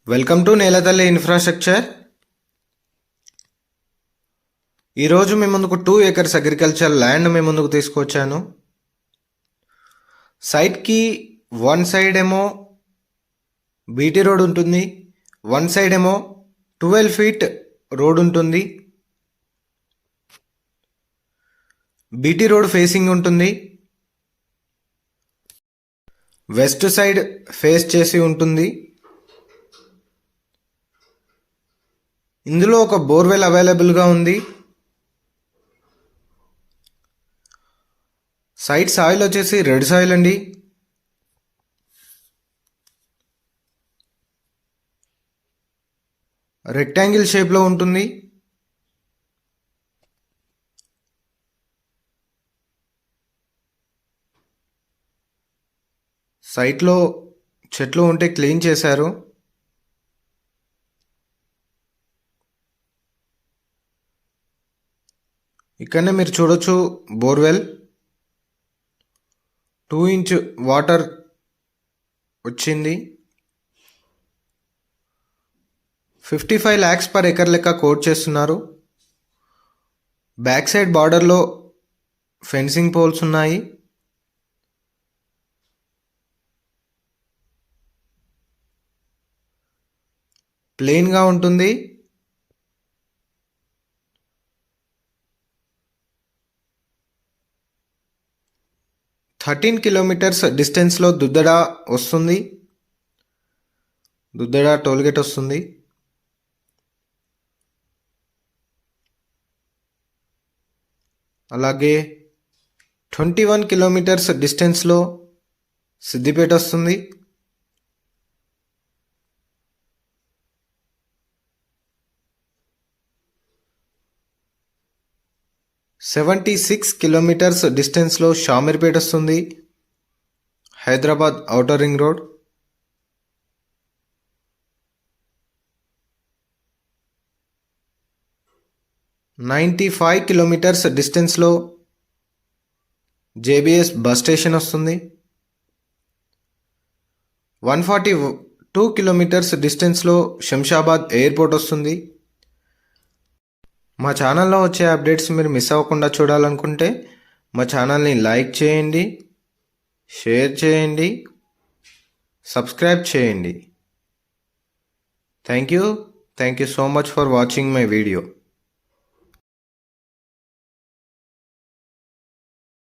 Welcome to నేలతల్లి infrastructure. ఈరోజు మీ ముందుకు 2 acres అగ్రికల్చర్ ల్యాండ్ మీ ముందుకు తీసుకొచ్చాను. సైట్కి వన్ సైడ్ ఏమో బీటీ రోడ్ ఉంటుంది, వన్ సైడ్ ఏమో 12 feet రోడ్ ఉంటుంది. బీటీ రోడ్ ఫేసింగ్ ఉంటుంది, వెస్ట్ సైడ్ ఫేస్ చేసి ఉంటుంది. ఇందులో ఒక బోర్వెల్ అవైలబుల్గా ఉంది. సైట్ సాయిల్ వచ్చేసి రెడ్ సాయిల్ అండి. రెక్టాంగిల్ షేప్లో ఉంటుంది. సైట్లో చెట్లు ఉంటే క్లీన్ చేశారు. ఇక్కడనే మీరు చూడొచ్చు బోర్వెల్ 2-inch వాటర్ వచ్చింది. 55 lakhs per acre లెక్క కోట్ చేస్తున్నారు. బ్యాక్ సైడ్ బార్డర్లో ఫెన్సింగ్ పోల్స్ ఉన్నాయి. ప్లెయిన్గా ఉంటుంది. kilometers డిస్టెన్స్లో దుద్దడ వస్తుంది. దుద్దడ టోల్గేట్ వస్తుంది. అలాగే 21 kilometers డిస్టెన్స్లో సిద్దిపేట వస్తుంది. 76 kilometers డిస్టెన్స్లో షామీర్పేట వస్తుంది, Hyderabad outer ring road. 95 kilometers డిస్టెన్స్లో జేబీఎస్ బస్ స్టేషన్ వస్తుంది. 142 kilometers డిస్టెన్స్లో శంషాబాద్ ఎయిర్పోర్ట్ వస్తుంది. మా ఛానల్లో వచ్చే అప్డేట్స్ మీరు మిస్ అవ్వకుండా చూడాలనుకుంటే మా ఛానల్ని లైక్ చేయండి, షేర్ చేయండి, సబ్స్క్రైబ్ చేయండి. Thank you so much for watching my video.